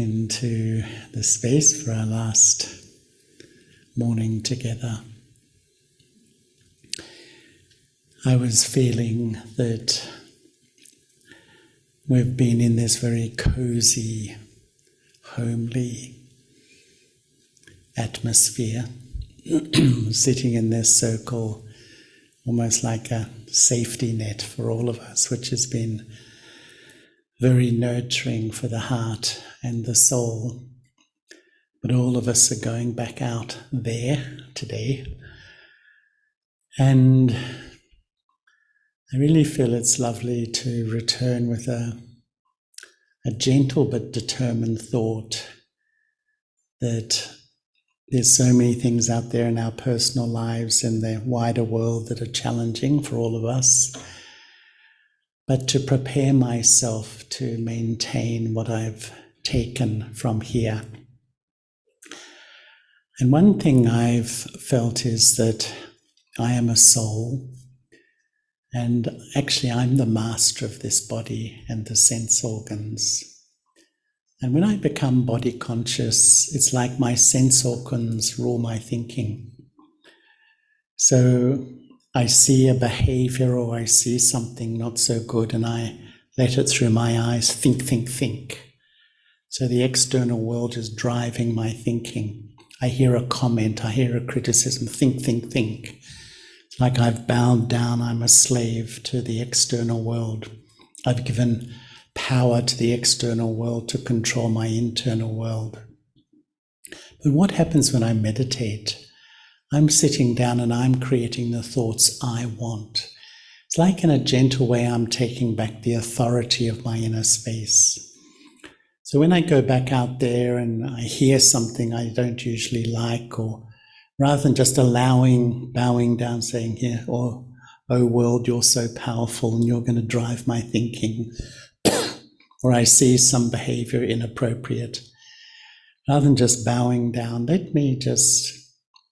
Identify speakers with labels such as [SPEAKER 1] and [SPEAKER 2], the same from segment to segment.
[SPEAKER 1] into the space for our last morning together. I was feeling that we've been in this very cozy, homely atmosphere, sitting in this circle, almost like a safety net for all of us, which has been very nurturing for the heart and the soul. But all of us are going back out there today. And I really feel it's lovely to return with a gentle but determined thought that there's so many things out there in our personal lives and the wider world that are challenging for all of us. But to prepare myself to maintain what I've taken from here. And one thing I've felt is that I am a soul, and actually I'm the master of this body and the sense organs. And when I become body conscious, it's like my sense organs rule my thinking. So I see a behavior or I see something not so good and I let it through my eyes, think. So the external world is driving my thinking. I hear a comment, I hear a criticism, think. It's like I've bowed down, I'm a slave to the external world. I've given power to the external world to control my internal world. But what happens when I meditate? I'm sitting down and I'm creating the thoughts I want. It's like in a gentle way I'm taking back the authority of my inner space. So when I go back out there and I hear something I don't usually like, or rather than just bowing down, saying, "Here, oh world, you're so powerful and you're going to drive my thinking," or I see some behavior inappropriate, rather than just bowing down, let me just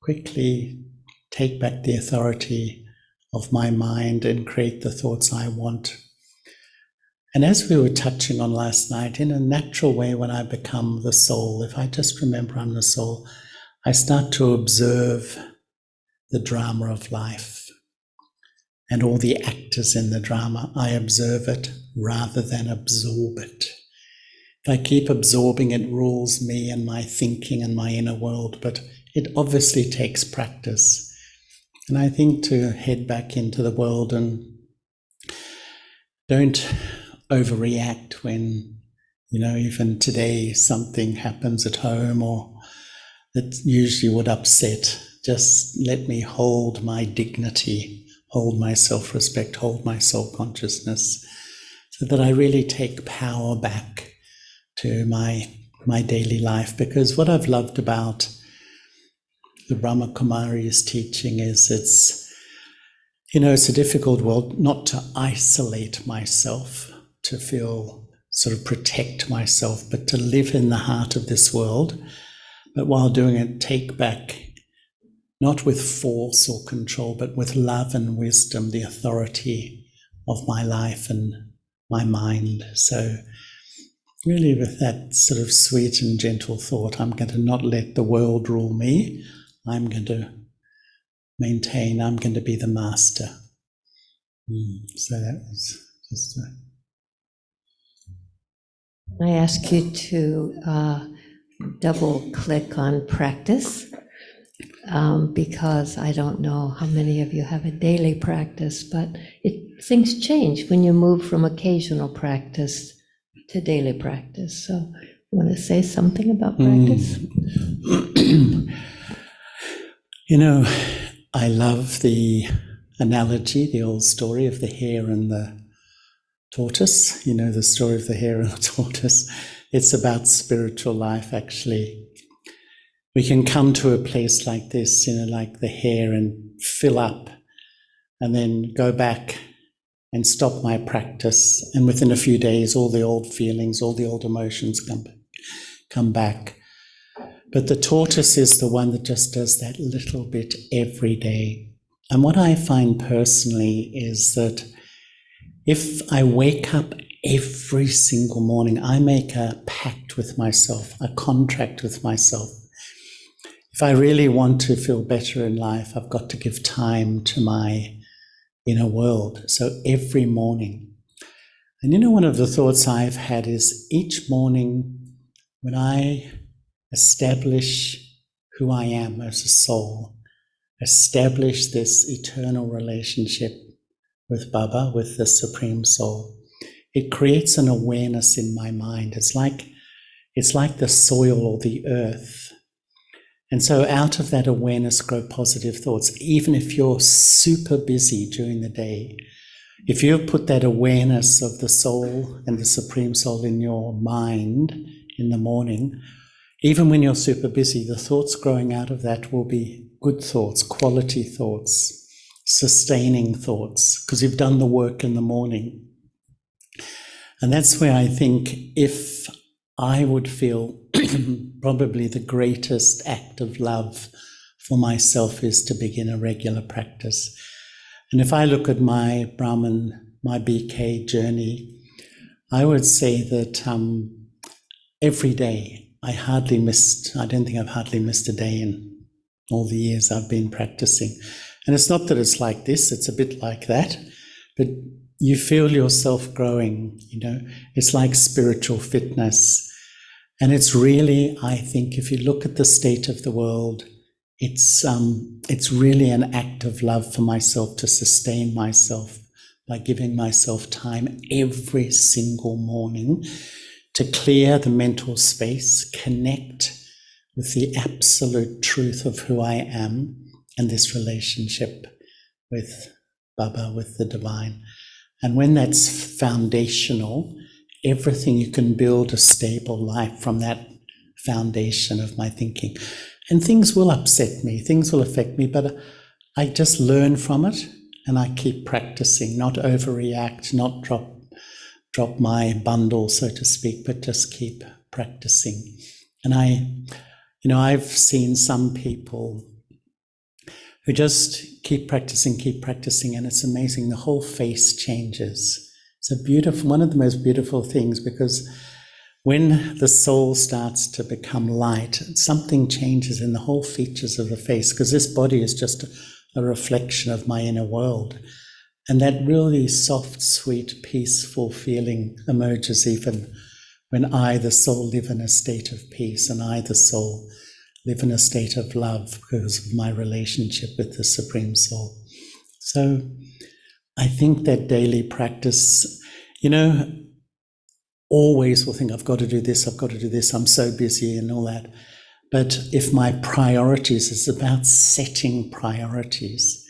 [SPEAKER 1] quickly take back the authority of my mind and create the thoughts I want. And as we were touching on last night, in a natural way, when I become the soul, if I just remember I'm the soul, I start to observe the drama of life and all the actors in the drama. I observe it rather than absorb it. If I keep absorbing, it rules me and my thinking and my inner world, but it obviously takes practice. And I think to head back into the world and don't overreact when, even today something happens at home or that usually would upset. Just let me hold my dignity, hold my self-respect, hold my soul consciousness, so that I really take power back to my daily life. Because what I've loved about the Brahma Kumari's teaching is it's a difficult world, not to isolate myself, to feel sort of protect myself, but to live in the heart of this world. But while doing it, take back, not with force or control, but with love and wisdom, the authority of my life and my mind. So really with that sort of sweet and gentle thought, I'm going to not let the world rule me. I'm going to maintain, I'm going to be the master. So that was just
[SPEAKER 2] I ask you to double click on practice, because I don't know how many of you have a daily practice, but things change when you move from occasional practice to daily practice. So you want to say something about practice?
[SPEAKER 1] I love the analogy, the old story of the hare and the tortoise. The story of the hare and the tortoise. It's about spiritual life, actually. We can come to a place like this, like the hare, and fill up and then go back and stop my practice. And within a few days, all the old feelings, all the old emotions come back. But the tortoise is the one that just does that little bit every day. And what I find personally is that if I wake up every single morning. I make a pact with myself, a contract with myself. If I really want to feel better in life, I've got to give time to my inner world. So every morning. And one of the thoughts I've had is each morning when I establish who I am as a soul, establish this eternal relationship with Baba, with the Supreme Soul, it creates an awareness in my mind. It's like the soil or the earth. And so out of that awareness grow positive thoughts. Even if you're super busy during the day, if you put that awareness of the soul and the Supreme Soul in your mind in the morning, even when you're super busy, the thoughts growing out of that will be good thoughts, quality thoughts, sustaining thoughts, because you've done the work in the morning. And that's where I think if I would feel probably the greatest act of love for myself is to begin a regular practice. And if I look at my Brahman, my BK journey, I would say that every day I don't think I've hardly missed a day in all the years I've been practicing. And it's not that it's like this, it's a bit like that, but you feel yourself growing, it's like spiritual fitness. And it's really, I think, if you look at the state of the world, it's really an act of love for myself to sustain myself by giving myself time every single morning to clear the mental space, connect with the absolute truth of who I am and this relationship with Baba, with the divine. And when that's foundational, everything you can build a stable life from that foundation of my thinking. And things will upset me, things will affect me, but I just learn from it and I keep practicing, not overreact, not drop my bundle, so to speak, but just keep practicing. And I've seen some people who just keep practicing, and it's amazing. The whole face changes. It's one of the most beautiful things, because when the soul starts to become light, something changes in the whole features of the face, because this body is just a reflection of my inner world. And that really soft, sweet, peaceful feeling emerges even when I, the soul, live in a state of peace, and I, the soul, live in a state of love because of my relationship with the Supreme Soul. So I think that daily practice, always will think, I've got to do this, I'm so busy and all that. But if my priorities is about setting priorities,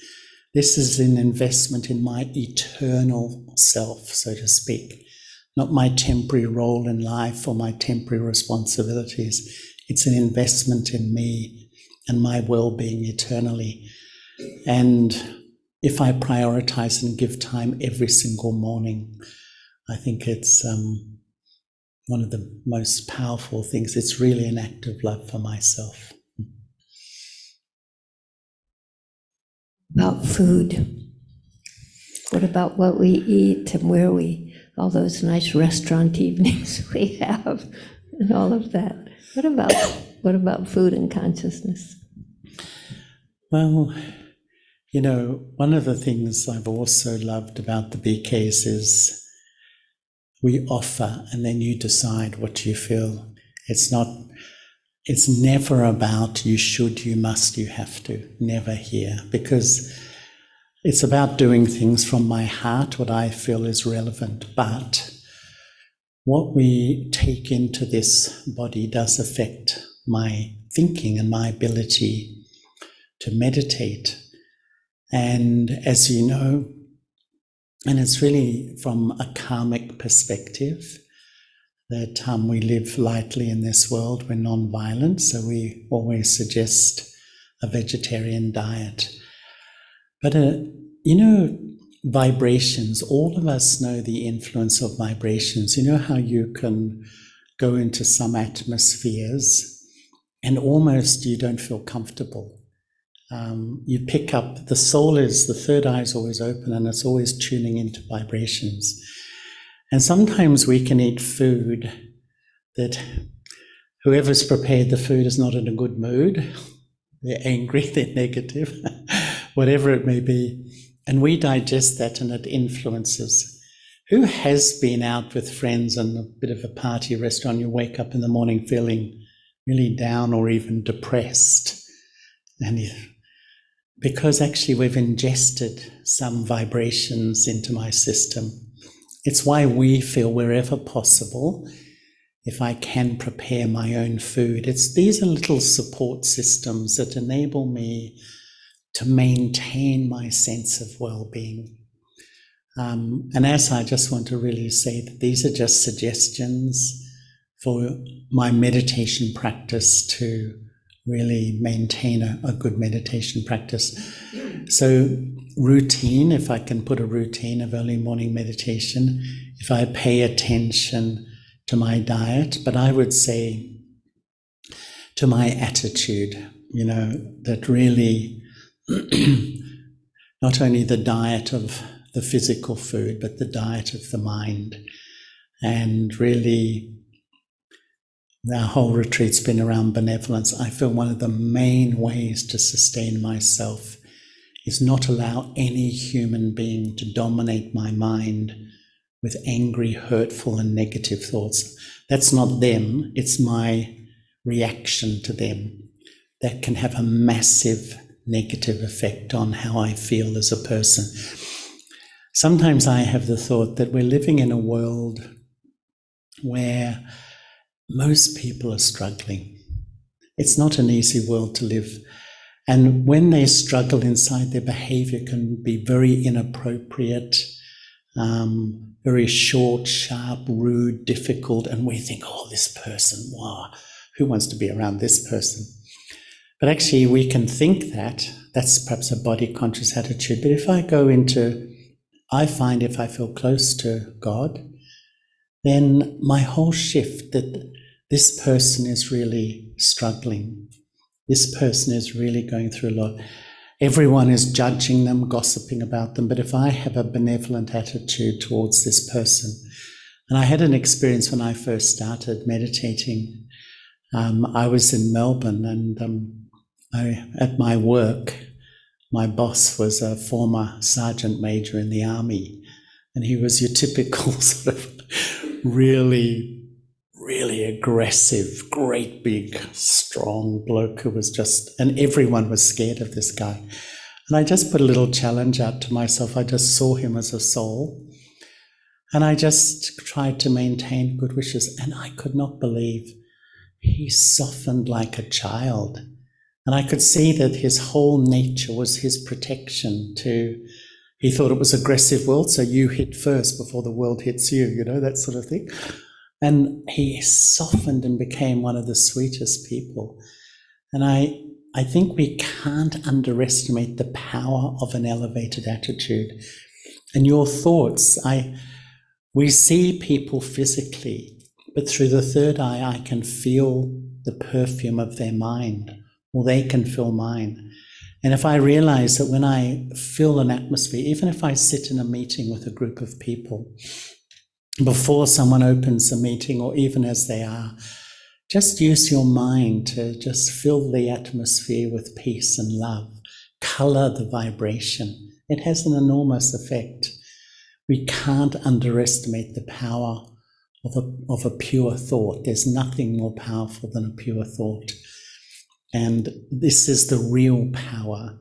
[SPEAKER 1] this is an investment in my eternal self, so to speak, not my temporary role in life or my temporary responsibilities. It's an investment in me and my well-being eternally. And if I prioritize and give time every single morning, I think it's one of the most powerful things. It's really an act of love for myself.
[SPEAKER 2] About food. What about what we eat and all those nice restaurant evenings we have and all of that? What about food and consciousness?
[SPEAKER 1] Well, one of the things I've also loved about the BKs is we offer and then you decide what you feel. It's never about you should, you must, you have to, never here, because it's about doing things from my heart, what I feel is relevant. But what we take into this body does affect my thinking and my ability to meditate. And as you know, and it's really from a karmic perspective, that we live lightly in this world, we're non-violent, so we always suggest a vegetarian diet. But, vibrations, all of us know the influence of vibrations. You know how you can go into some atmospheres and almost you don't feel comfortable. You pick up, the third eye is always open and it's always tuning into vibrations. And sometimes we can eat food that whoever's prepared the food is not in a good mood. They're angry, they're negative, whatever it may be. And we digest that and it influences. Who has been out with friends and a bit of a party restaurant, you wake up in the morning feeling really down or even depressed? And because actually we've ingested some vibrations into my system. It's why we feel wherever possible, if I can prepare my own food. These are little support systems that enable me to maintain my sense of well-being. And as I just want to really say that these are just suggestions for my meditation practice to really maintain a good meditation practice. So routine, if I can put a routine of early morning meditation, if I pay attention to my diet, but I would say to my attitude, that really not only the diet of the physical food, but the diet of the mind. And really, our whole retreat's been around benevolence. I feel one of the main ways to sustain myself is not allow any human being to dominate my mind with angry, hurtful, and negative thoughts. That's not them, it's my reaction to them that can have a massive negative effect on how I feel as a person. Sometimes I have the thought that we're living in a world where most people are struggling. It's not an easy world to live. And when they struggle inside, their behavior can be very inappropriate, very short, sharp, rude, difficult. And we think, oh, this person, wow, who wants to be around this person? But actually we can think that. That's perhaps a body conscious attitude. But I find if I feel close to God, then my whole shift that this person is really struggling. This person is really going through a lot. Everyone is judging them, gossiping about them. But if I have a benevolent attitude towards this person, and I had an experience when I first started meditating. I was in Melbourne and at my work, my boss was a former sergeant major in the army, and he was your typical sort of really, really aggressive, great big, strong bloke who was and everyone was scared of this guy. And I just put a little challenge out to myself. I just saw him as a soul, and I just tried to maintain good wishes, and I could not believe he softened like a child. And I could see that his whole nature was his protection he thought it was aggressive world, so you hit first before the world hits you, that sort of thing. And he softened and became one of the sweetest people. And I think we can't underestimate the power of an elevated attitude. And your thoughts, we see people physically, but through the third eye, I can feel the perfume of their mind, or they can feel mine. And if I realize that when I feel an atmosphere, even if I sit in a meeting with a group of people, before someone opens the meeting or even as they are, just use your mind to just fill the atmosphere with peace and love. Color the vibration. It has an enormous effect. We can't underestimate the power of a pure thought. There's nothing more powerful than a pure thought. And this is the real power,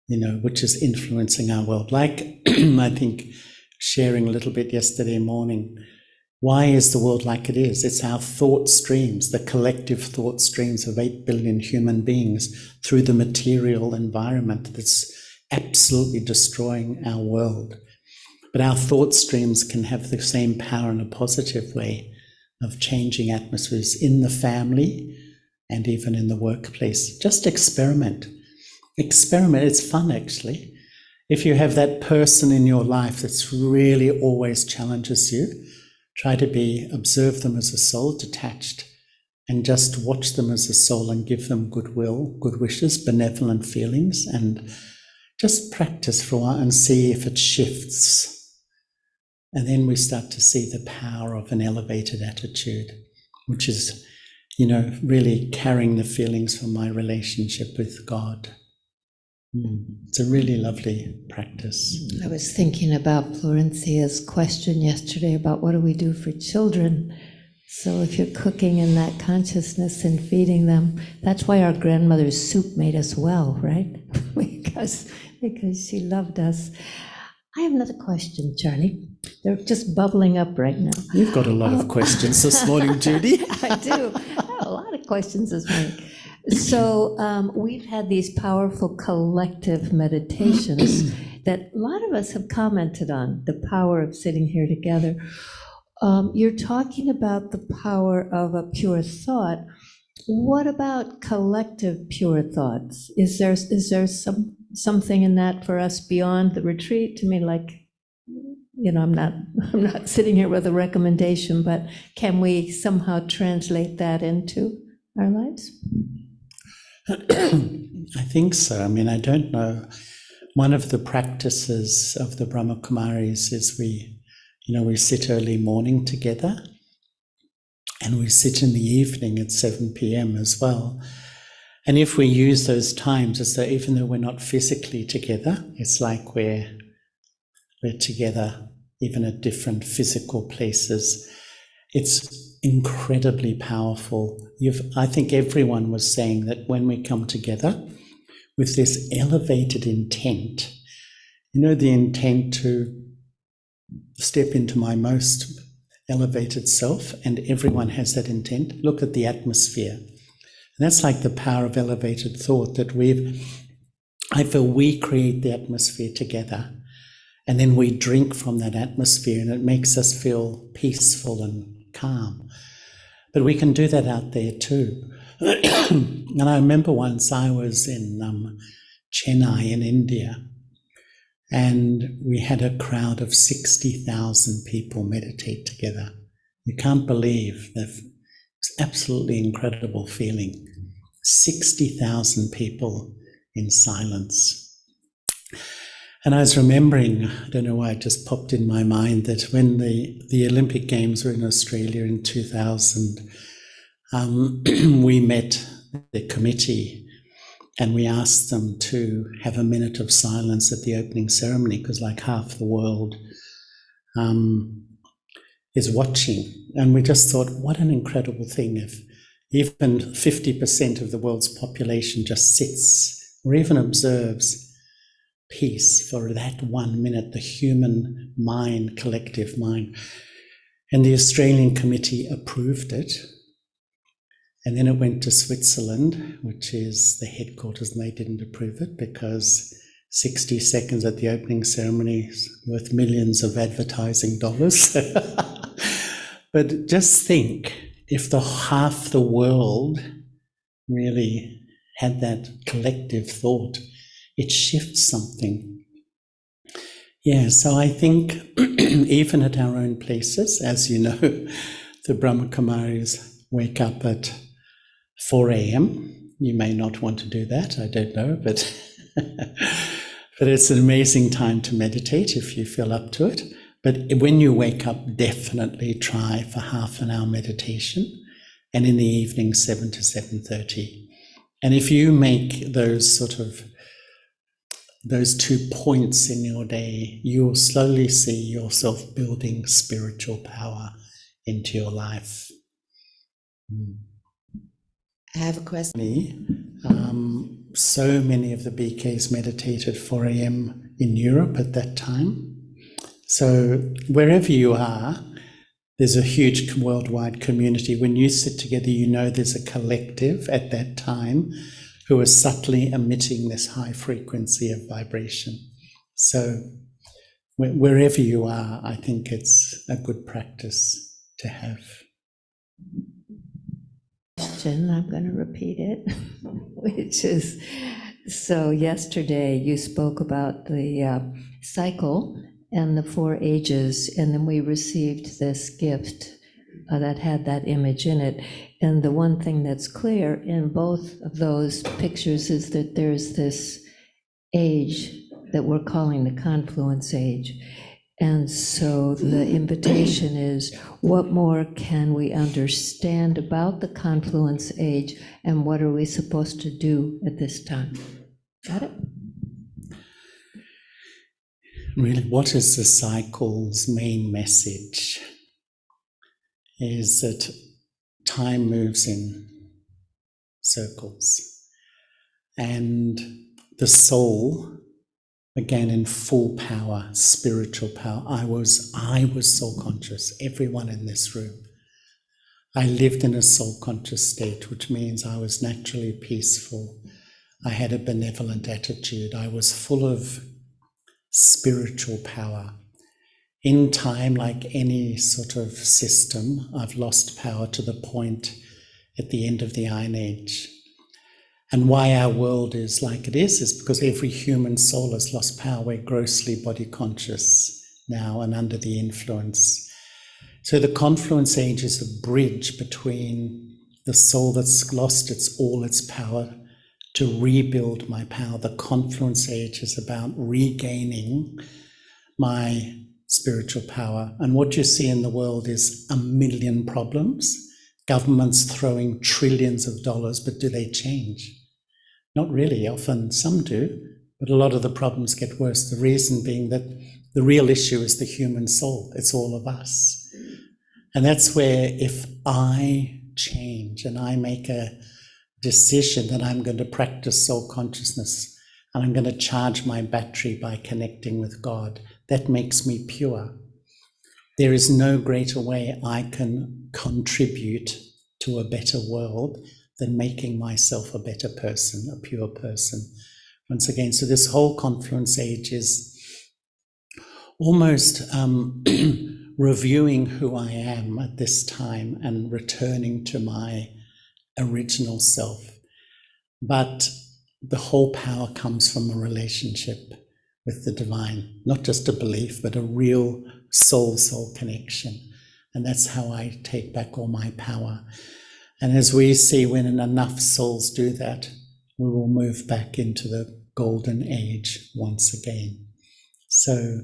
[SPEAKER 1] which is influencing our world. Like, I think, sharing a little bit yesterday morning, why is the world like it is? It's our thought streams, the collective thought streams of 8 billion human beings through the material environment that's absolutely destroying our world. But our thought streams can have the same power in a positive way of changing atmospheres in the family and even in the workplace. Just experiment. Experiment. It's fun, actually. If you have that person in your life that's really always challenges you, try to observe them as a soul, detached, and just watch them as a soul and give them goodwill, good wishes, benevolent feelings, and just practice for a while and see if it shifts And then we start to see the power of an elevated attitude, which is, really carrying the feelings from my relationship with God. It's a really lovely practice.
[SPEAKER 2] I was thinking about Florencia's question yesterday about what do we do for children. So if you're cooking in that consciousness and feeding them, that's why our grandmother's soup made us well, right? because she loved us. I have another question, Charlie. They're just bubbling up right now.
[SPEAKER 1] You've got a lot of questions this morning, Judy.
[SPEAKER 2] I do. I have a lot of questions this morning. So we've had these powerful collective meditations that a lot of us have commented on, the power of sitting here together. You're talking about the power of a pure thought. What about collective pure thoughts? Is there something in that for us beyond the retreat? To me, like, I'm not sitting here with a recommendation, but can we somehow translate that into our lives?
[SPEAKER 1] I think so. I don't know. One of the practices of the Brahma Kumaris is we sit early morning together, and we sit in the evening at 7 p.m. as well. And if we use those times as though, even though we're not physically together, it's like we're together, even at different physical places. It's incredibly powerful. I think everyone was saying that when we come together with this elevated intent, the intent to step into my most elevated self, and everyone has that intent. Look at the atmosphere. And that's like the power of elevated thought, that I feel we create the atmosphere together, and then we drink from that atmosphere, and it makes us feel peaceful and calm. But we can do that out there too. And I remember once I was in Chennai in India, and we had a crowd of 60,000 people meditate together. You can't believe that. It's absolutely incredible feeling. 60,000 people in silence. And I was remembering, I don't know why it just popped in my mind, that when the Olympic Games were in Australia in 2000, we met the committee and we asked them to have a minute of silence at the opening ceremony, because like half the world is watching. And we just thought, what an incredible thing if even 50% of the world's population just sits or even observes peace for that 1 minute, the human mind, collective mind. And the Australian committee approved it. And then it went to Switzerland, which is the headquarters, and they didn't approve it because 60 seconds at the opening ceremony is worth millions of advertising dollars. But just think, if half the world really had that collective thought, it shifts something. Yeah, so I think even at our own places, as you know, the Brahma Kumaris wake up at 4 a.m. You may not want to do that, I don't know, but but it's an amazing time to meditate if you feel up to it. But when you wake up, definitely try for half an hour meditation, and in the evening 7 to 7:30. And if you make those 2 points in your day, you will slowly see yourself building spiritual power into your life.
[SPEAKER 3] I have a question.
[SPEAKER 1] So many of the BKs meditated 4 a.m. in Europe at that time. So wherever you are, there's a huge worldwide community. When you sit together, you know there's a collective at that time who are subtly emitting this high frequency of vibration. So wherever you are, I think it's a good practice to have.
[SPEAKER 2] I'm going to repeat it, which is, so yesterday you spoke about the cycle and the 4 ages, and then we received this gift that had that image in it. And the one thing that's clear in both of those pictures is that there's this age that we're calling the confluence age. And so the invitation is, what more can we understand about the confluence age, and what are we supposed to do at this time? Got it?
[SPEAKER 1] Really, what is the cycle's main message? Is that time moves in circles, and the soul, again in full power, spiritual power. I was soul conscious, everyone in this room. I lived in a soul conscious state, which means I was naturally peaceful. I had a benevolent attitude. I was full of spiritual power. In time, like any sort of system, I've lost power to the point at the end of the Iron Age. And why our world is like it is because every human soul has lost power. We're grossly body conscious now and under the influence. So the confluence age is a bridge between the soul that's lost all its power to rebuild my power. The confluence age is about regaining my spiritual power. And what you see in the world is a million problems. Governments throwing trillions of dollars, but do they change? Not really. Often some do, but a lot of the problems get worse. The reason being that the real issue is the human soul. It's all of us. And that's where if I change and I make a decision that I'm going to practice soul consciousness and I'm going to charge my battery by connecting with God, that makes me pure. There is no greater way I can contribute to a better world than making myself a better person, a pure person. Once again, so this whole confluence age is almost reviewing who I am at this time and returning to my original self. But the whole power comes from a relationship with the divine, not just a belief, but a real soul-soul connection. And that's how I take back all my power. And as we see, when enough souls do that, we will move back into the golden age once again. So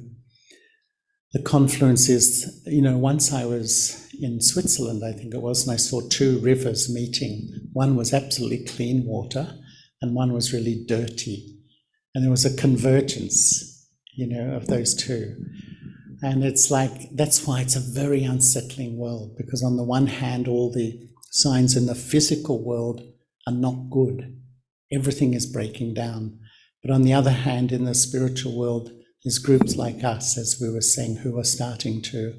[SPEAKER 1] the confluence is, once I was in Switzerland, I think it was, and I saw two rivers meeting. One was absolutely clean water and one was really dirty. And there was a convergence, of those two. And it's like, that's why it's a very unsettling world, because on the one hand, all the signs in the physical world are not good. Everything is breaking down. But on the other hand, in the spiritual world, there's groups like us, as we were saying, who are starting to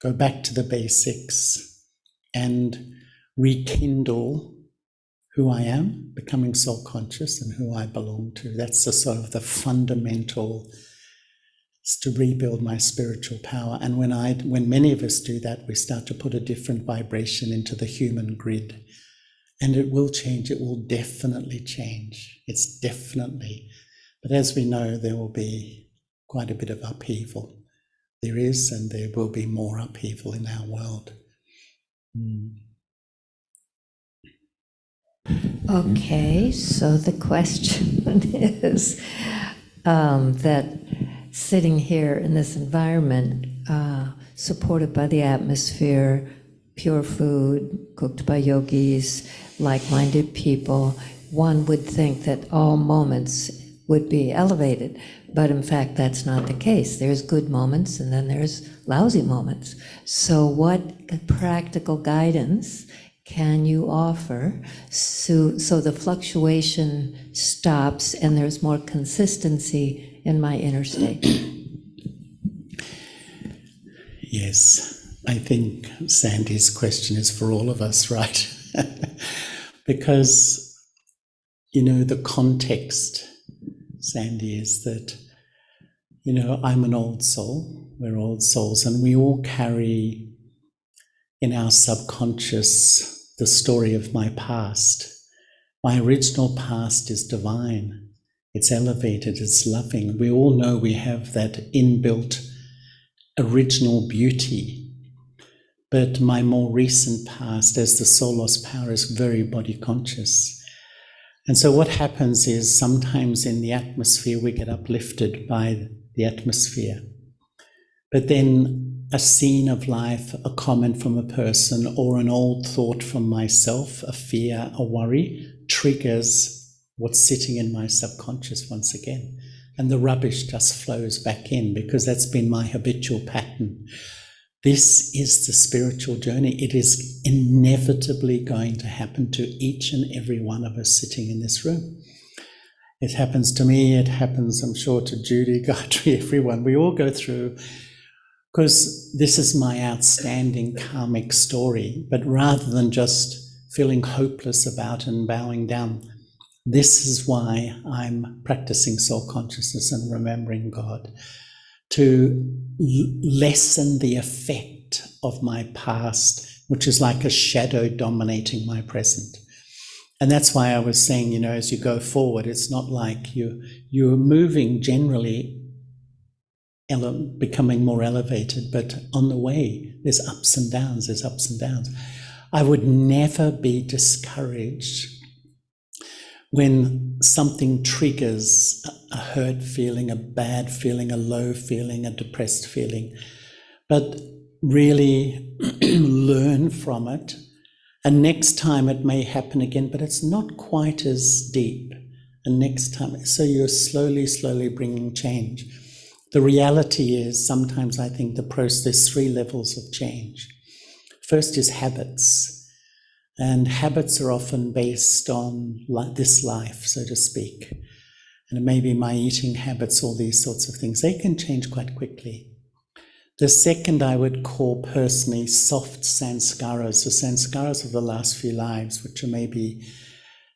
[SPEAKER 1] go back to the basics and rekindle who I am, becoming soul conscious and who I belong to. That's the sort of the fundamental, is to rebuild my spiritual power. And when many of us do that, we start to put a different vibration into the human grid. And it will change. It will definitely change. It's definitely. But as we know, there will be quite a bit of upheaval. There is, and there will be more upheaval in our world.
[SPEAKER 2] Okay, so the question is that sitting here in this environment, supported by the atmosphere, pure food, cooked by yogis, like-minded people, one would think that all moments would be elevated. But in fact, that's not the case. There's good moments and then there's lousy moments. So what practical guidance can you offer so the fluctuation stops and there's more consistency in my inner state?
[SPEAKER 1] Yes, I think Sandy's question is for all of us, right? Because, the context, Sandy, is that, I'm an old soul, we're old souls, and we all carry in our subconscious the story of my past. My original past is divine, it's elevated, it's loving. We all know we have that inbuilt original beauty. But my more recent past, as the soul lost power, is very body conscious. And so what happens is sometimes in the atmosphere we get uplifted by the atmosphere. But then a scene of life, a comment from a person, or an old thought from myself, a fear, a worry, triggers what's sitting in my subconscious once again. And the rubbish just flows back in because that's been my habitual pattern. This is the spiritual journey. It is inevitably going to happen to each and every one of us sitting in this room. It happens to me, it happens, I'm sure, to Judy, Gayatri, everyone. We all go through, because this is my outstanding karmic story. But rather than just feeling hopeless about it and bowing down, this is why I'm practicing soul consciousness and remembering God, to lessen the effect of my past, which is like a shadow dominating my present. And that's why I was saying, as you go forward, it's not like you're moving generally, becoming more elevated, but on the way, there's ups and downs. I would never be discouraged when something triggers a hurt feeling, a bad feeling, a low feeling, a depressed feeling, but really learn from it. And next time it may happen again, but it's not quite as deep. And next time, so you're slowly bringing change. The reality is, sometimes I think there's 3 levels of change. First is habits. And habits are often based on this life, so to speak. And it may be my eating habits, all these sorts of things. They can change quite quickly. The second I would call personally soft sanskaras, the sanskaras of the last few lives, which are maybe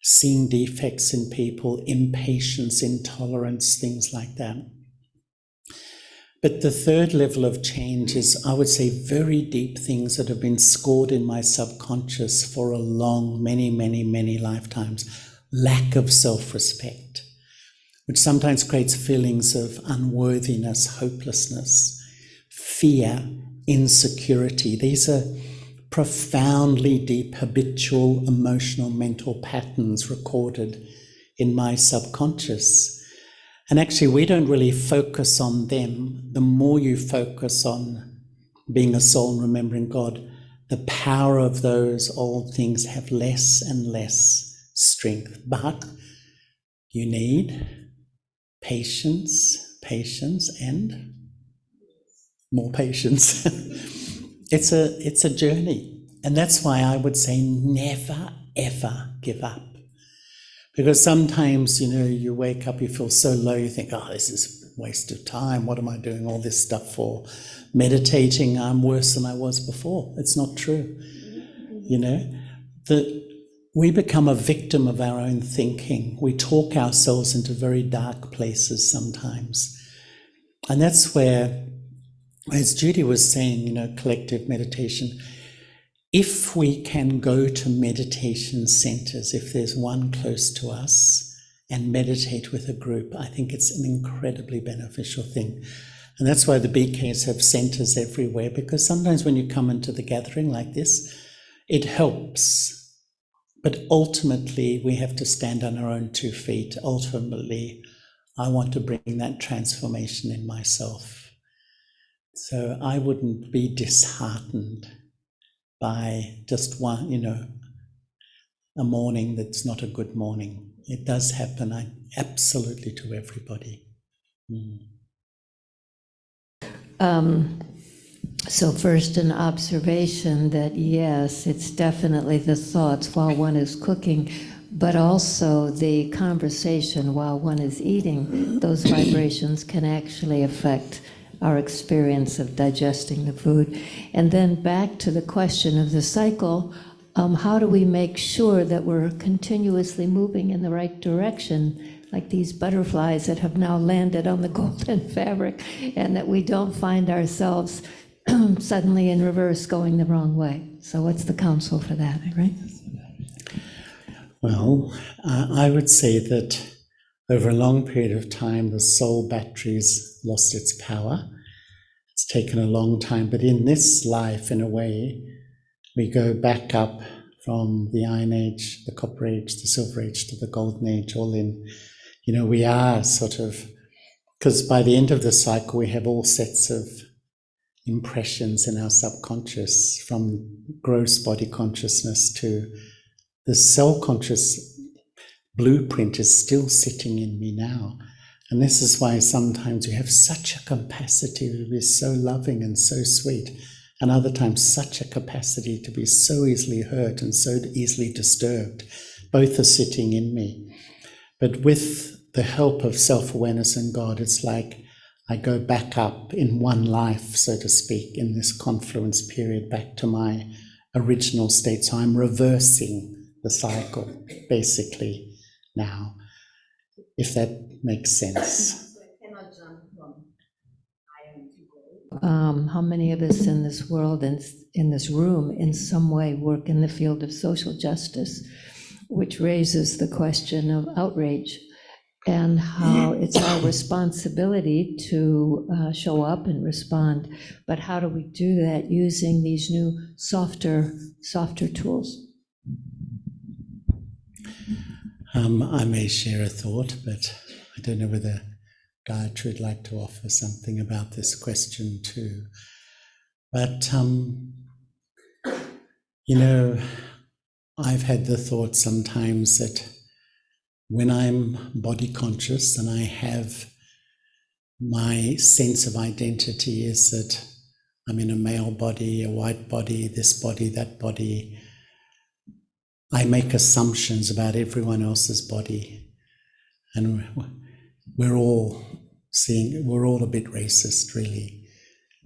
[SPEAKER 1] seeing defects in people, impatience, intolerance, things like that. But the third level of change is, I would say, very deep things that have been scored in my subconscious for a long, many lifetimes. Lack of self-respect, which sometimes creates feelings of unworthiness, hopelessness, fear, insecurity. These are profoundly deep, habitual, emotional, mental patterns recorded in my subconscious. And actually, we don't really focus on them. The more you focus on being a soul and remembering God, the power of those old things have less and less strength. But you need patience, and more patience. It's a journey. And that's why I would say never, ever give up. Because sometimes, you wake up, you feel so low, you think, this is a waste of time. What am I doing all this stuff for? Meditating, I'm worse than I was before. It's not true. We become a victim of our own thinking. We talk ourselves into very dark places sometimes. And that's where, as Judy was saying, collective meditation, if we can go to meditation centers, if there's one close to us, and meditate with a group, I think it's an incredibly beneficial thing. And that's why the BKs have centers everywhere, because sometimes when you come into the gathering like this, it helps. But ultimately, we have to stand on our own 2 feet. Ultimately, I want to bring that transformation in myself. So I wouldn't be disheartened by just one, a morning that's not a good morning. It does happen absolutely to everybody.
[SPEAKER 2] So first, an observation that yes, it's definitely the thoughts while one is cooking, but also the conversation while one is eating. Those vibrations can actually affect our experience of digesting the food. And then back to the question of the cycle, how do we make sure that we're continuously moving in the right direction, like these butterflies that have now landed on the golden fabric, and that we don't find ourselves suddenly in reverse going the wrong way? So what's the counsel for that, right?
[SPEAKER 1] Well, I would say that over a long period of time, the soul battery's lost its power. It's taken a long time, but in this life, in a way, we go back up from the Iron Age, the Copper Age, the Silver Age, to the Golden Age, all in, we are sort of, because by the end of the cycle, we have all sets of impressions in our subconscious, from gross body consciousness to the cell conscious blueprint is still sitting in me now. And this is why sometimes we have such a capacity to be so loving and so sweet, and other times such a capacity to be so easily hurt and so easily disturbed. Both are sitting in me. But with the help of self-awareness and God, it's like I go back up in one life, so to speak, in this confluence period back to my original state. So I'm reversing the cycle, basically, now, if that makes sense.
[SPEAKER 2] How many of us in this world and in this room in some way work in the field of social justice, which raises the question of outrage and how it's our responsibility to show up and respond. But how do we do that using these new softer tools?
[SPEAKER 1] I may share a thought, but I don't know whether Gayatri would like to offer something about this question too. But, I've had the thought sometimes that when I'm body conscious and I have my sense of identity is that I'm in a male body, a white body, this body, that body, I make assumptions about everyone else's body. And we're all a bit racist, really.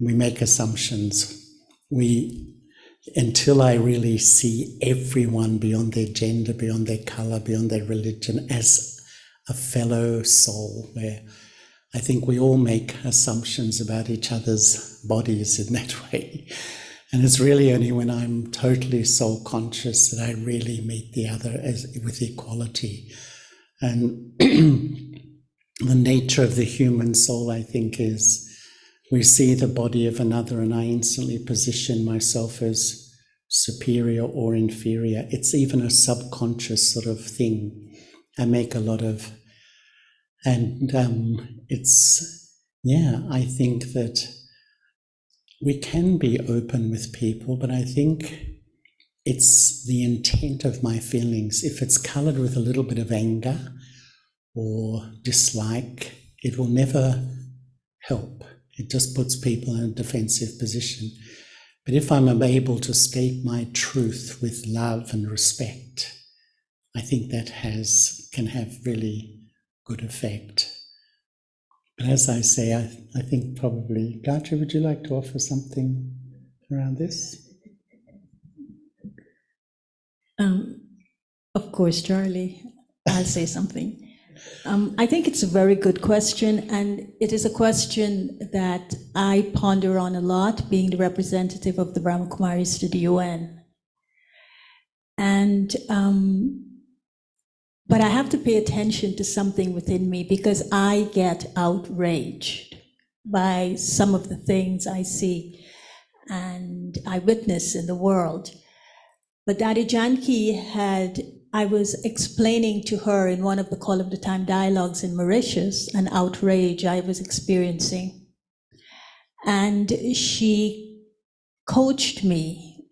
[SPEAKER 1] We make assumptions. Until I really see everyone beyond their gender, beyond their color, beyond their religion as a fellow soul, where I think we all make assumptions about each other's bodies in that way. And it's really only when I'm totally soul conscious that I really meet the other with equality. And the nature of the human soul, I think, is we see the body of another and I instantly position myself as superior or inferior. It's even a subconscious sort of thing. I make a lot of, and I think that we can be open with people, but I think it's the intent of my feelings. If it's colored with a little bit of anger or dislike, it will never help. It just puts people in a defensive position. But if I'm able to state my truth with love and respect, I think that can have really good effect. But as I say, I think probably, Gayatri, would you like to offer something around this?
[SPEAKER 4] Of course, Charlie, I'll say something. I think it's a very good question, and it is a question that I ponder on a lot, being the representative of the Brahmakumaris to the UN. And but I have to pay attention to something within me because I get outraged by some of the things I see and I witness in the world. But Daddy Janki I was explaining to her in one of the Call of the Time dialogues in Mauritius an outrage I was experiencing. And she coached me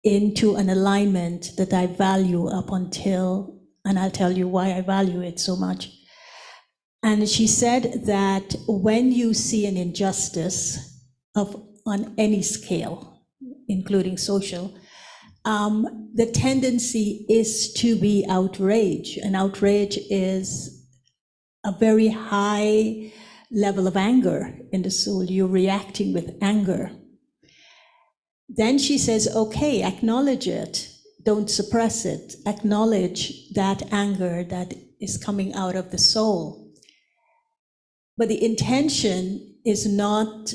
[SPEAKER 4] into an alignment that I value up until, and I'll tell you why I value it so much. And she said that when you see an injustice on any scale, including social, the tendency is to be outraged. And outrage is a very high level of anger in the soul. You're reacting with anger. Then she says, okay, acknowledge it. Don't suppress it. Acknowledge that anger that is coming out of the soul. But the intention is not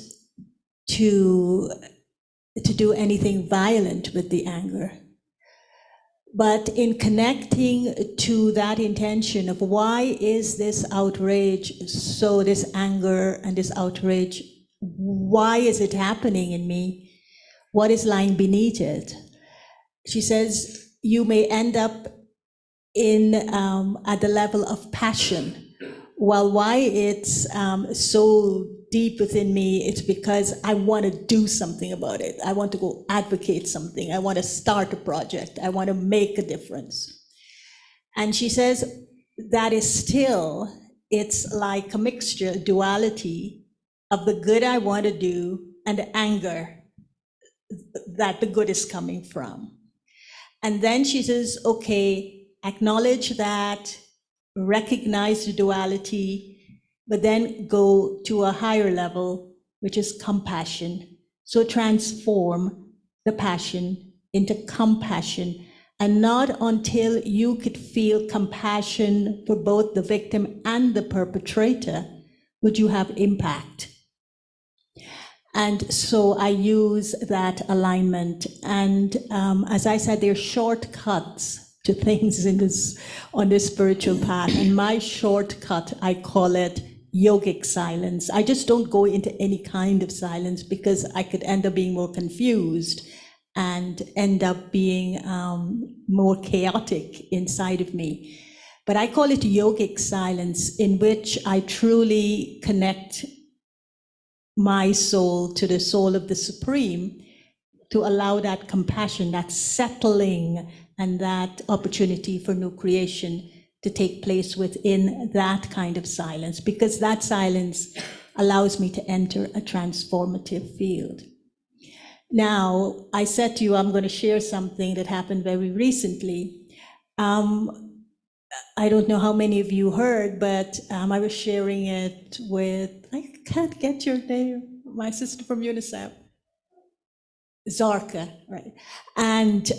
[SPEAKER 4] to do anything violent with the anger. But in connecting to that intention of why is this outrage, so this anger and this outrage, why is it happening in me? What is lying beneath it? She says, you may end up at the level of passion, Well, why it's so deep within me, it's because I want to do something about it. I want to go advocate something. I want to start a project. I want to make a difference. And she says that is still, it's like a mixture, duality of the good I want to do and the anger that the good is coming from. And then she says, okay, acknowledge that, recognize the duality, but then go to a higher level, which is compassion. So transform the passion into compassion. And not until you could feel compassion for both the victim and the perpetrator would you have impact. And so I use that alignment. And as I said, there are shortcuts to things in this, on this spiritual path. And my shortcut, I call it yogic silence. I just don't go into any kind of silence because I could end up being more confused and end up being more chaotic inside of me. But I call it yogic silence, in which I truly connect my soul to the soul of the Supreme, to allow that compassion, that settling, and that opportunity for new creation to take place within that kind of silence, because that silence allows me to enter a transformative field. Now, I said to you, I'm going to share something that happened very recently. I don't know how many of you heard, but I was sharing it with, I can't get your name, my sister from UNICEF, Zarka, right? And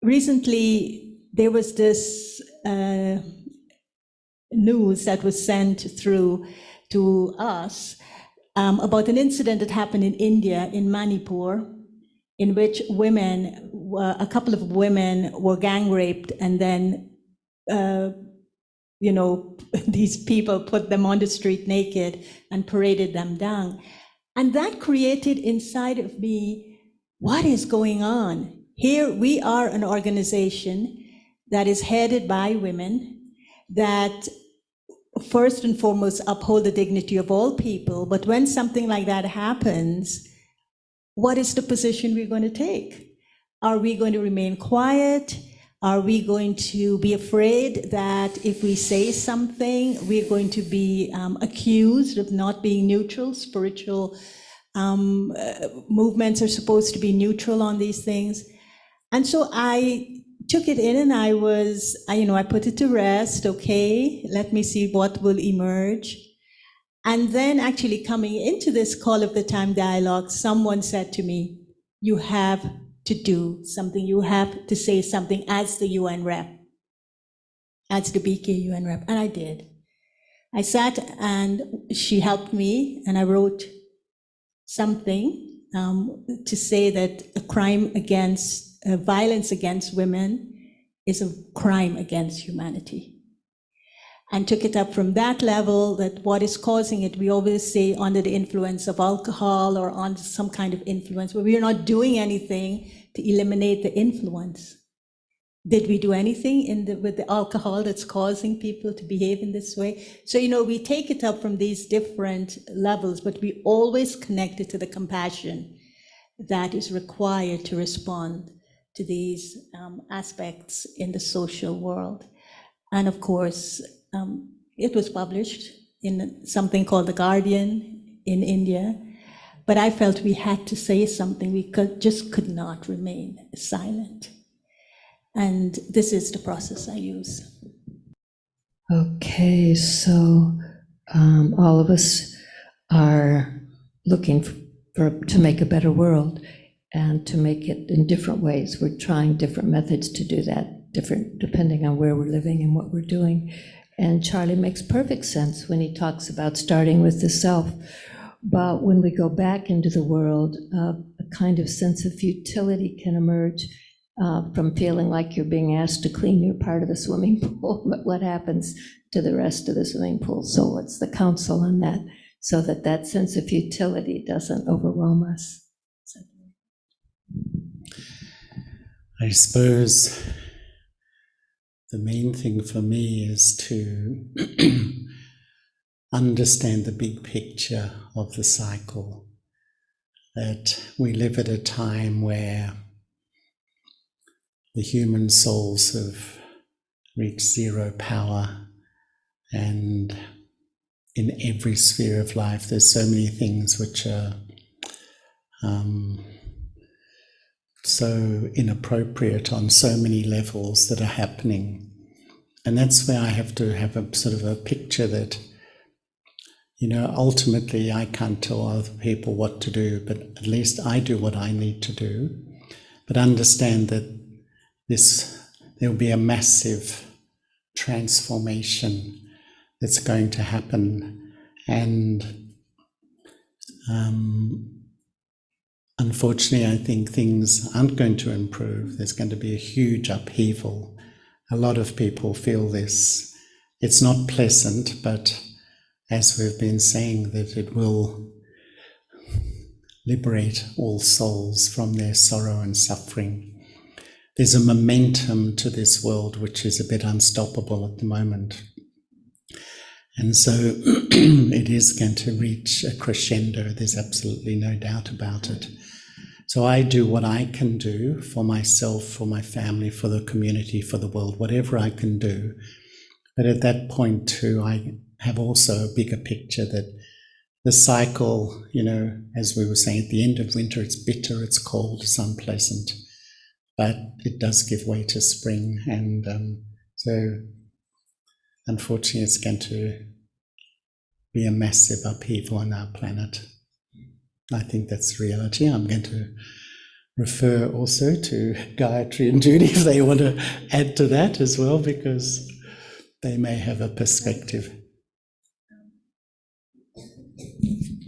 [SPEAKER 4] recently there was this news that was sent through to us about an incident that happened in India, in Manipur, in which women, a couple of women were gang raped, and then, these people put them on the street naked and paraded them down. And that created inside of me, what is going on? Here we are, an organization that is headed by women, that first and foremost uphold the dignity of all people. But when something like that happens, what is the position we're going to take? Are we going to remain quiet? Are we going to be afraid that if we say something, we're going to be accused of not being neutral? Spiritual movements are supposed to be neutral on these things. And so I took it in, and I put it to rest. Okay, let me see what will emerge. And then actually coming into this Call of the Time dialogue, someone said to me, you have to do something, you have to say something as the UN rep, as the BK UN rep. And I did. I sat and she helped me, and I wrote something to say that a crime against, violence against women is a crime against humanity. And took it up from that level, that what is causing it, we always say under the influence of alcohol or on some kind of influence, but we are not doing anything to eliminate the influence. Did we do anything with the alcohol that's causing people to behave in this way? So, we take it up from these different levels, but we always connect it to the compassion that is required to respond to these aspects in the social world. And of course, it was published in something called The Guardian in India, but I felt we had to say something. We could not remain silent. And this is the process I use.
[SPEAKER 2] Okay, so all of us are looking to make a better world and to make it in different ways. We're trying different methods to do that, different depending on where we're living and what we're doing. And Charlie makes perfect sense when he talks about starting with the self. But when we go back into the world, a kind of sense of futility can emerge from feeling like you're being asked to clean your part of the swimming pool, but what happens to the rest of the swimming pool? So what's the counsel on that, so that that sense of futility doesn't overwhelm us?
[SPEAKER 1] I suppose the main thing for me is to understand the big picture of the cycle, that we live at a time where the human souls have reached zero power, and in every sphere of life there's so many things which are so inappropriate on so many levels that are happening. And that's where I have to have a sort of a picture that, ultimately I can't tell other people what to do, but at least I do what I need to do. But understand that there will be a massive transformation that's going to happen. And unfortunately, I think things aren't going to improve. There's going to be a huge upheaval. A lot of people feel this. It's not pleasant, but as we've been saying, that it will liberate all souls from their sorrow and suffering. There's a momentum to this world which is a bit unstoppable at the moment. And so it is going to reach a crescendo. There's absolutely no doubt about it. So I do what I can do for myself, for my family, for the community, for the world, whatever I can do. But at that point too, I have also a bigger picture that the cycle, as we were saying, at the end of winter, it's bitter, it's cold, it's unpleasant, but it does give way to spring. And so unfortunately, it's going to be a massive upheaval on our planet. I think that's reality. I'm going to refer also to Gayatri and Judy if they want to add to that as well, because they may have a perspective.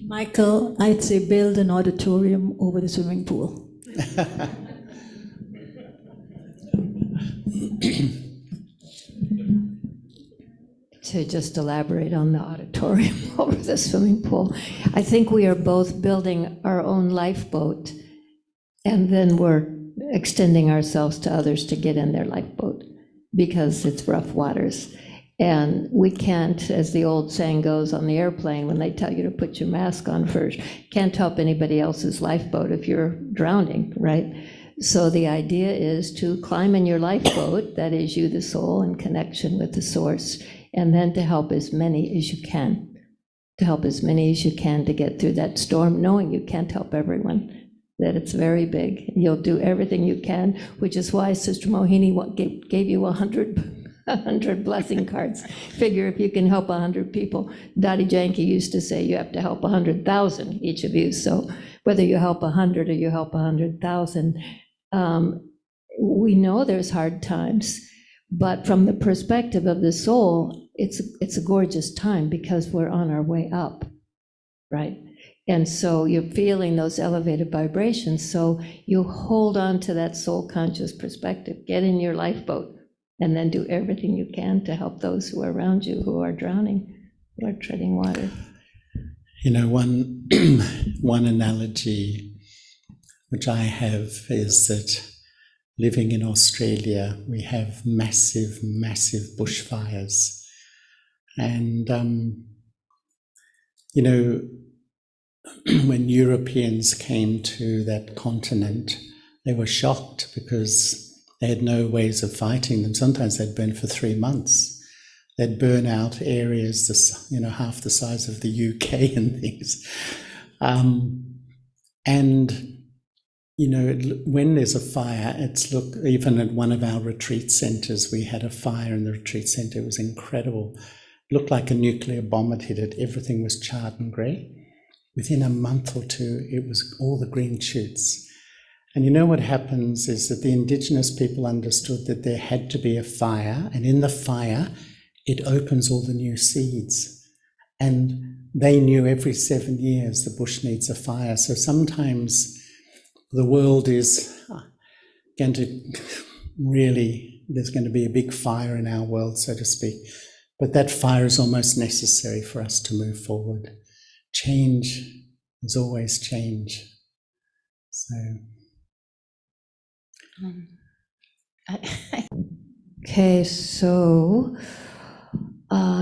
[SPEAKER 4] Michael, I'd say build an auditorium over the swimming pool.
[SPEAKER 2] To just elaborate on the auditorium over the swimming pool, I think we are both building our own lifeboat, and then we're extending ourselves to others to get in their lifeboat, because it's rough waters. And we can't, as the old saying goes on the airplane, when they tell you to put your mask on first, can't help anybody else's lifeboat if you're drowning, right? So the idea is to climb in your lifeboat, that is you, the soul, in connection with the source, and then to help as many as you can, to get through that storm, knowing you can't help everyone, that it's very big. You'll do everything you can, which is why Sister Mohini gave you 100 blessing cards. Figure if you can help 100 people. Dadi Janki used to say you have to help 100,000, each of you. So whether you help 100 or you help 100,000, we know there's hard times, but from the perspective of the soul, it's a gorgeous time because we're on our way up, right? And so you're feeling those elevated vibrations. So you hold on to that soul conscious perspective, get in your lifeboat, and then do everything you can to help those who are around you, who are drowning, who are treading water.
[SPEAKER 1] One analogy which I have is that living in Australia, we have massive, massive bushfires. And, when Europeans came to that continent, they were shocked because they had no ways of fighting them. Sometimes they'd burn for 3 months. They'd burn out areas, half the size of the UK and things. When there's a fire, even at one of our retreat centres, we had a fire in the retreat centre. It was incredible. It looked like a nuclear bomb had hit it. Everything was charred and grey. Within a month or two, it was all the green shoots. And what happens is that the Indigenous people understood that there had to be a fire, and in the fire, it opens all the new seeds. And they knew every 7 years the bush needs a fire. So sometimes the world is going to there's going to be a big fire in our world, so to speak. But that fire is almost necessary for us to move forward. Change is always change. So...
[SPEAKER 2] Okay, so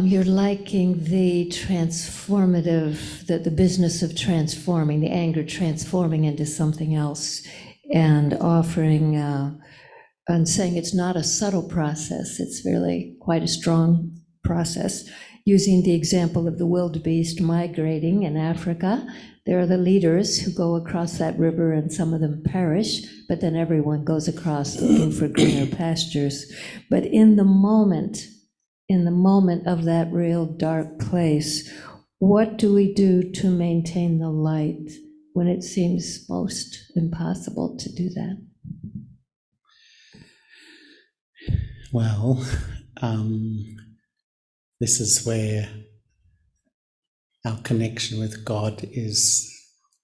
[SPEAKER 2] you're liking the transformative, the business of transforming, the anger transforming into something else, and offering and saying it's not a subtle process, it's really quite a strong process. Using the example of the wildebeest migrating in Africa, there are the leaders who go across that river and some of them perish, but then everyone goes across looking for greener pastures. But in the moment of that real dark place, what do we do to maintain the light when it seems most impossible to do that?
[SPEAKER 1] Well, this is where our connection with God is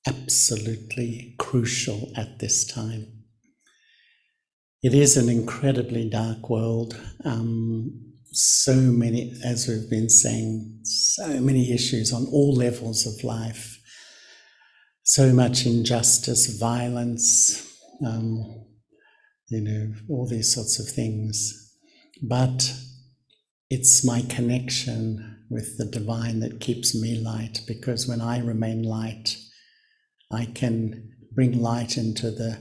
[SPEAKER 1] absolutely crucial at this time. It is an incredibly dark world. So many, as we've been saying, so many issues on all levels of life. So much injustice, violence, all these sorts of things. But it's my connection with the divine that keeps me light, because when I remain light, I can bring light into the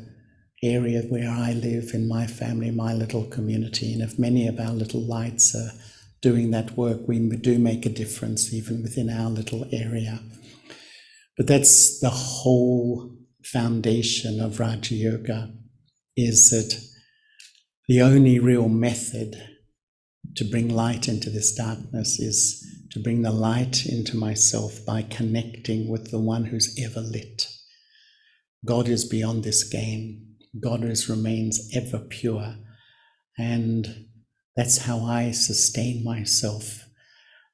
[SPEAKER 1] area where I live, in my family, my little community. And if many of our little lights are doing that work, we do make a difference even within our little area. But that's the whole foundation of Raja Yoga, is that the only real method to bring light into this darkness is to bring the light into myself by connecting with the one who's ever lit. God is beyond this game. God remains ever pure. And that's how I sustain myself.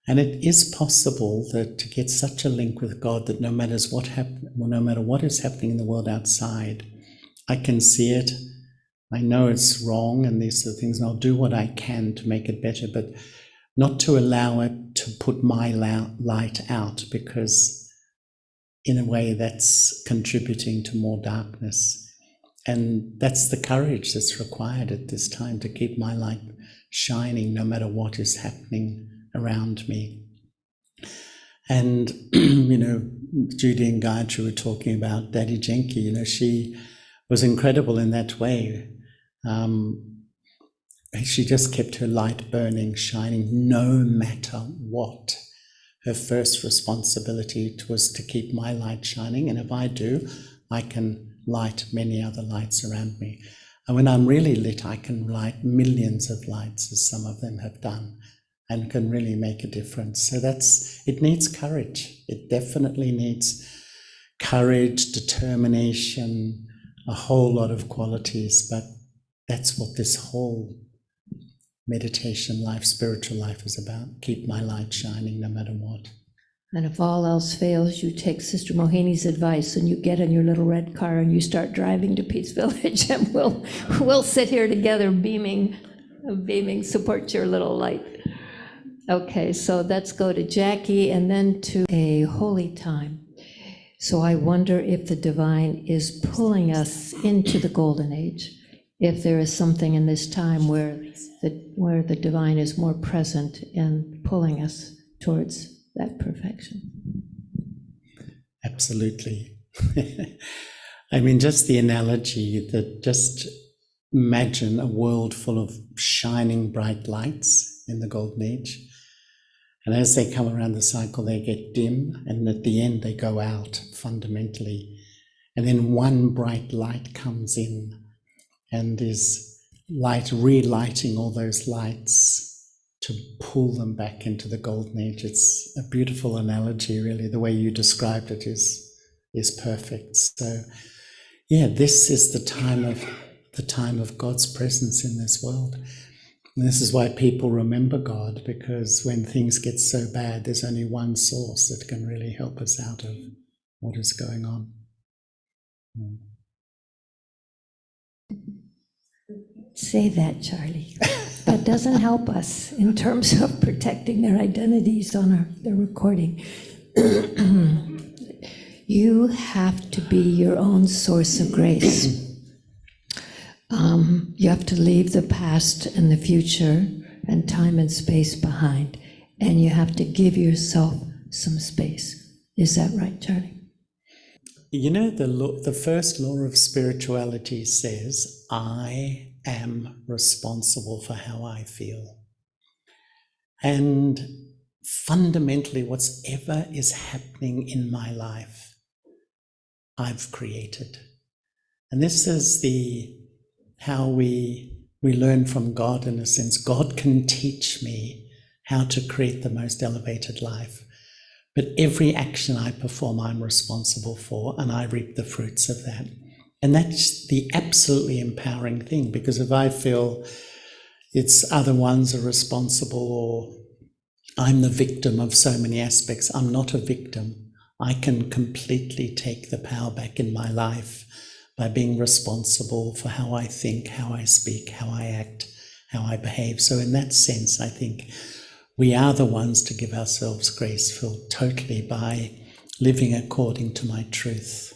[SPEAKER 1] And it is possible that to get such a link with God that no matter what is happening in the world outside, I can see it. I know it's wrong and these sort of things, and I'll do what I can to make it better, but not to allow it to put my light out, because in a way that's contributing to more darkness. And that's the courage that's required at this time, to keep my light shining no matter what is happening around me. And, Judy and Gayatri were talking about Daddy Genki. She was incredible in that way. She just kept her light burning, shining, no matter what. Her first responsibility was to keep my light shining, and if I do, I can light many other lights around me. And when I'm really lit, I can light millions of lights, as some of them have done, and can really make a difference. So it needs courage. It definitely needs courage, determination, a whole lot of qualities, but that's what this whole meditation life, spiritual life is about. Keep my light shining no matter what.
[SPEAKER 2] And if all else fails, you take Sister Mohini's advice and you get in your little red car and you start driving to Peace Village, and we'll sit here together beaming, support your little light. Okay, so let's go to Jackie and then to a holy time. So I wonder if the divine is pulling us into the golden age, if there is something in this time where the divine is more present and pulling us towards that perfection.
[SPEAKER 1] Absolutely. I mean, just the analogy that just imagine a world full of shining bright lights in the golden age. And as they come around the cycle, they get dim, and at the end they go out fundamentally. And then one bright light comes in and is relighting all those lights to pull them back into the golden age. It's a beautiful analogy, really. The way you described it is perfect. So, yeah, this is the time of God's presence in this world. And this is why people remember God, because when things get so bad, there's only one source that can really help us out of what is going on.
[SPEAKER 2] Say that, Charlie. That doesn't help us in terms of protecting their identities on the recording. You have to be your own source of grace. You have to leave the past and the future and time and space behind, and you have to give yourself some space. Is that right, Charlie?
[SPEAKER 1] You know, the first law of spirituality says, I am responsible for how I feel. And fundamentally, whatever is happening in my life, I've created. And this is how we learn from God, in a sense. God can teach me how to create the most elevated life. But every action I perform, I'm responsible for, and I reap the fruits of that. And that's the absolutely empowering thing, because if I feel it's other ones are responsible, or I'm the victim of so many aspects, I'm not a victim. I can completely take the power back in my life by being responsible for how I think, how I speak, how I act, how I behave. So in that sense, I think we are the ones to give ourselves grace, Phil, totally, by living according to my truth.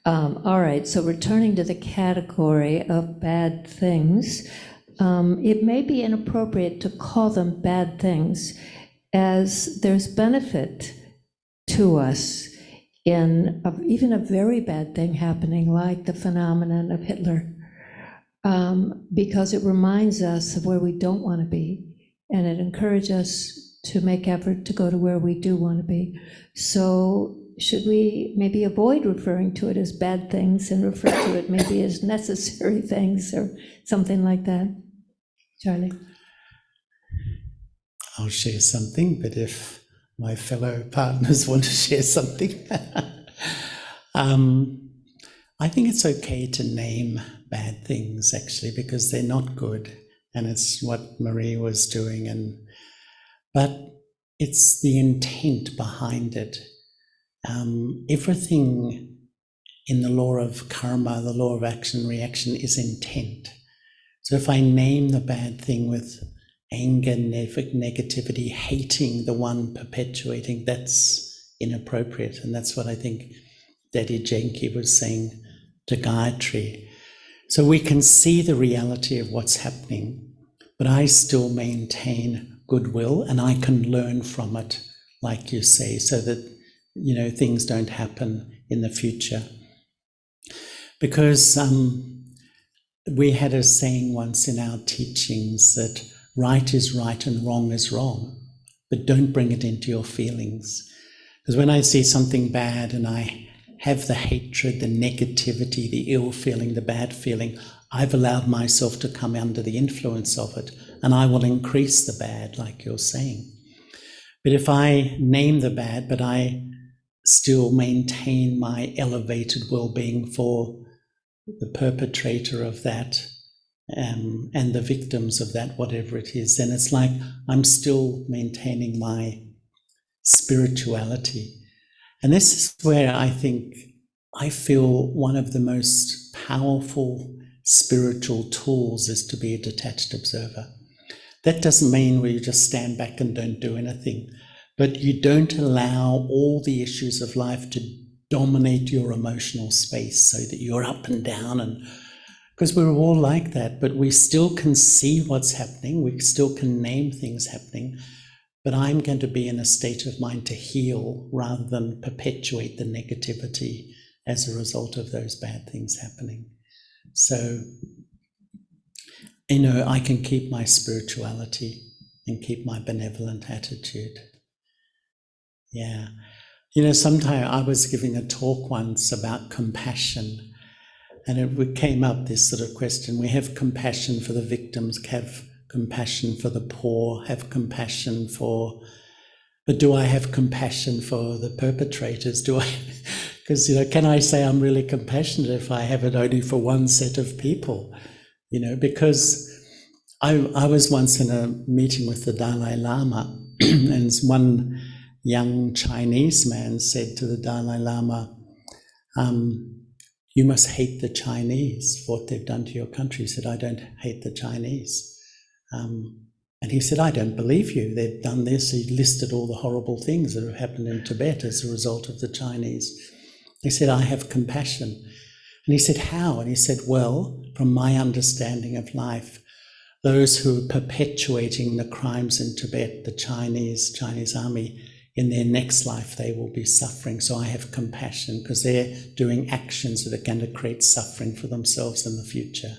[SPEAKER 2] All right, so returning to the category of bad things, it may be inappropriate to call them bad things, as there's benefit to us in even a very bad thing happening, like the phenomenon of Hitler, because it reminds us of where we don't want to be, and it encourages us to make effort to go to where we do want to be. So should we maybe avoid referring to it as bad things and refer to it maybe as necessary things or something like that? Charlie?
[SPEAKER 1] I'll share something, but if my fellow partners want to share something. I think it's okay to name bad things, actually, because they're not good, and it's what Marie was doing. But it's the intent behind it. Everything in the law of karma, the law of action reaction, is intent. So if I name the bad thing with anger, negativity, hating the one perpetuating, that's inappropriate. And that's what I think Daddy Janki was saying to Gayatri. So we can see the reality of what's happening, but I still maintain goodwill, and I can learn from it, like you say, so that, you know, things don't happen in the future. Because we had a saying once in our teachings that right is right and wrong is wrong, but don't bring it into your feelings. Because when I see something bad and I have the hatred, the negativity, the ill feeling, the bad feeling, I've allowed myself to come under the influence of it, and I will increase the bad, like you're saying. But if I name the bad, but I still maintain my elevated well-being for the perpetrator of that, and the victims of that, whatever it is, then it's like I'm still maintaining my spirituality. And this is where I think I feel one of the most powerful spiritual tools is to be a detached observer. That doesn't mean where you just stand back and don't do anything, but you don't allow all the issues of life to dominate your emotional space so that you're up and down, and because we're all like that, but we still can see what's happening, we still can name things happening, but I'm going to be in a state of mind to heal rather than perpetuate the negativity as a result of those bad things happening. So, you know, I can keep my spirituality and keep my benevolent attitude. Yeah. You know, sometimes I was giving a talk once about compassion, and it came up this sort of question. We have compassion for the victims, have compassion for the poor, have compassion for, but do I have compassion for the perpetrators? Do I, because, you know, can I say I'm really compassionate if I have it only for one set of people? You know, because I was once in a meeting with the Dalai Lama, and one young Chinese man said to the Dalai Lama, you must hate the Chinese for what they've done to your country. He said, I don't hate the Chinese. And he said, I don't believe you. They've done this. He listed all the horrible things that have happened in Tibet as a result of the Chinese. He said, I have compassion. And he said, how? And he said, well, from my understanding of life, those who are perpetuating the crimes in Tibet, the Chinese army, in their next life they will be suffering. So I have compassion because they're doing actions that are going to create suffering for themselves in the future.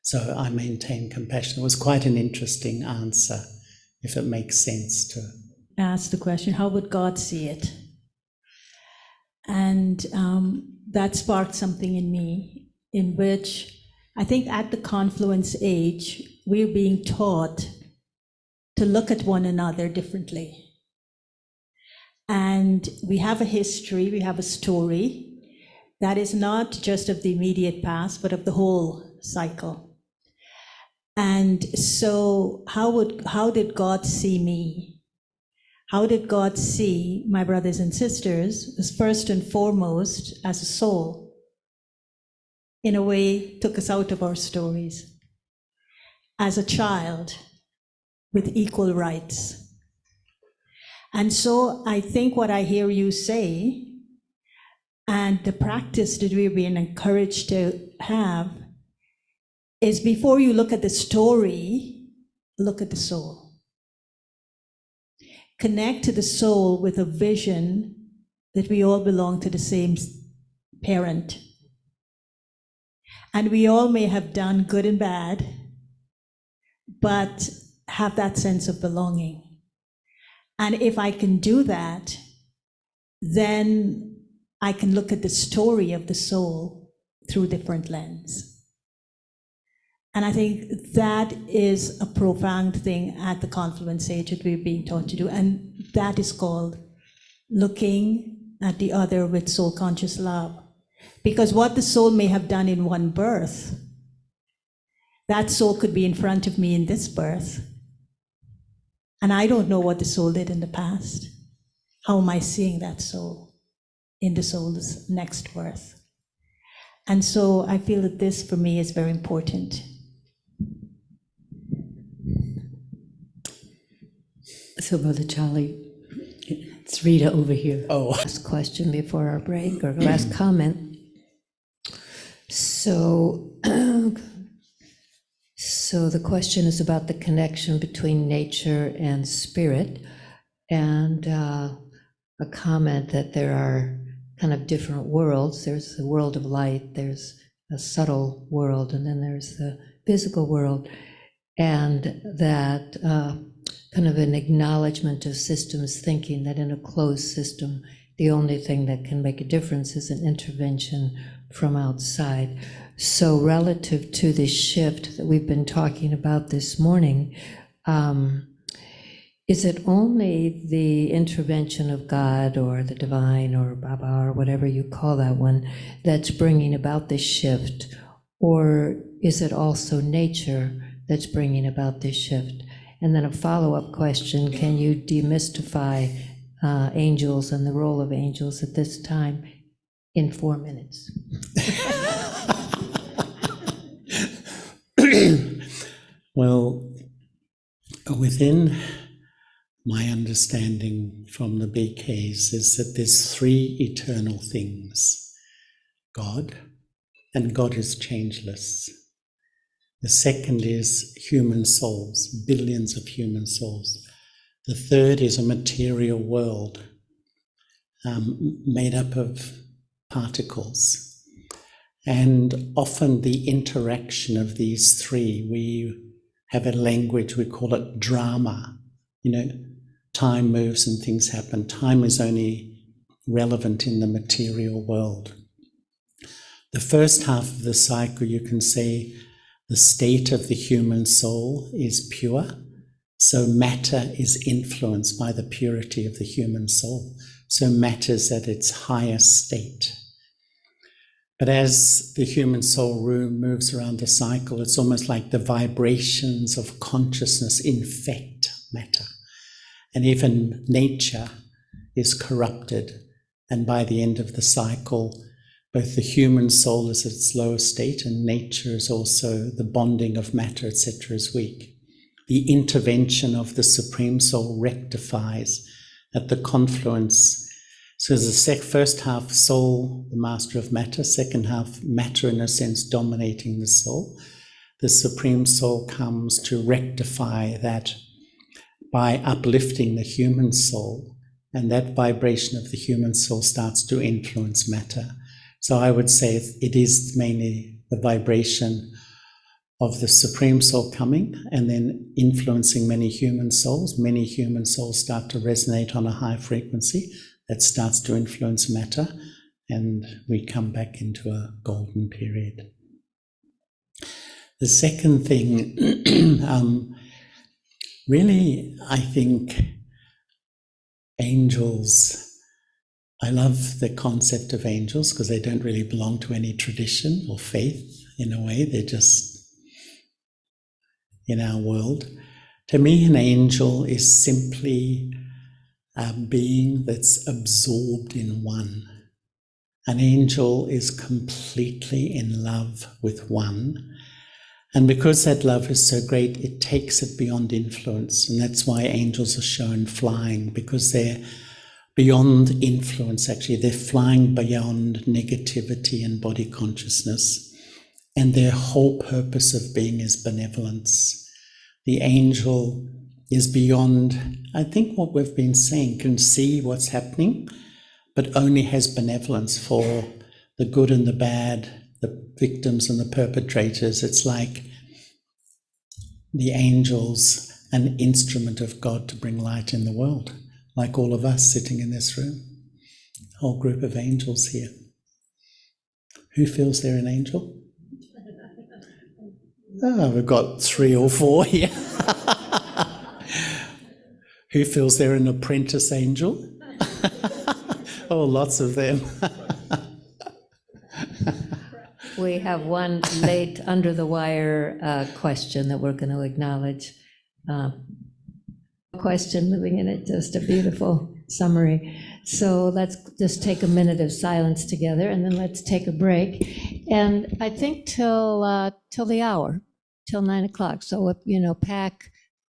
[SPEAKER 1] So I maintain compassion. It was quite an interesting answer, if it makes sense to
[SPEAKER 4] ask the question, how would God see it? And that sparked something in me, in which I think at the confluence age, we're being taught to look at one another differently. And we have a history, we have a story that is not just of the immediate past, but of the whole cycle. And so how did God see me? How did God see my brothers and sisters? As first and foremost, as a soul. In a way, took us out of our stories. As a child, with equal rights. And so I think what I hear you say, and the practice that we're being encouraged to have, is before you look at the story, look at the soul. Connect to the soul with a vision that we all belong to the same parent. And we all may have done good and bad, but have that sense of belonging. And if I can do that, then I can look at the story of the soul through a different lens. And I think that is a profound thing at the confluence age that we're being taught to do. And that is called looking at the other with soul conscious love. Because what the soul may have done in one birth, that soul could be in front of me in this birth. And I don't know what the soul did in the past. How am I seeing that soul in the soul's next birth? And so I feel that this for me is very important.
[SPEAKER 2] So, Brother Charlie, it's Rita over here.
[SPEAKER 1] Oh.
[SPEAKER 2] Last question before our break, or last comment. So the question is about the connection between nature and spirit, and a comment that there are kind of different worlds. There's the world of light, there's a subtle world, and then there's the physical world, and that kind of an acknowledgement of systems thinking that in a closed system, the only thing that can make a difference is an intervention from outside. So relative to this shift that we've been talking about this morning, is it only the intervention of God or the divine or Baba or whatever you call that one that's bringing about this shift? Or is it also nature that's bringing about this shift? And then a follow-up question, can you demystify angels and the role of angels at this time in 4 minutes?
[SPEAKER 1] Well, within my understanding from the BKs is that there's three eternal things. God, and God is changeless. The second is human souls, billions of human souls. The third is a material world made up of particles. And often the interaction of these three, we have a language, we call it drama. You know, time moves and things happen. Time is only relevant in the material world. The first half of the cycle, you can say, the state of the human soul is pure, so matter is influenced by the purity of the human soul. So matter is at its highest state. But as the human soul moves around the cycle, it's almost like the vibrations of consciousness infect matter. And even nature is corrupted. And by the end of the cycle, both the human soul is at its lowest state and nature is also, the bonding of matter, etc., is weak. The intervention of the Supreme Soul rectifies at the confluence So the first half, soul, the master of matter, second half, matter in a sense dominating the soul. The Supreme Soul comes to rectify that by uplifting the human soul, and that vibration of the human soul starts to influence matter. So I would say it is mainly the vibration of the Supreme Soul coming and then influencing many human souls. Many human souls start to resonate on a high frequency that starts to influence matter, and we come back into a golden period. The second thing, really, I think angels, I love the concept of angels because they don't really belong to any tradition or faith in a way. They're just in our world. To me, an angel is simply a being that's absorbed in one. An angel is completely in love with one. And because that love is so great, it takes it beyond influence. And that's why angels are shown flying, because they're beyond influence, actually. They're flying beyond negativity and body consciousness. And their whole purpose of being is benevolence. The angel is beyond, I think what we've been saying, can see what's happening, but only has benevolence for the good and the bad, the victims and the perpetrators. It's like the angels, an instrument of God to bring light in the world, like all of us sitting in this room, a whole group of angels here. Who feels they're an angel? Oh, we've got 3 or 4 here. Who feels they're an apprentice angel? Oh, lots of them.
[SPEAKER 2] We have one late under the wire question that we're going to acknowledge. Question living in it, just a beautiful summary. So let's just take a minute of silence together, and then let's take a break. And I think till the hour, till 9 o'clock. So pack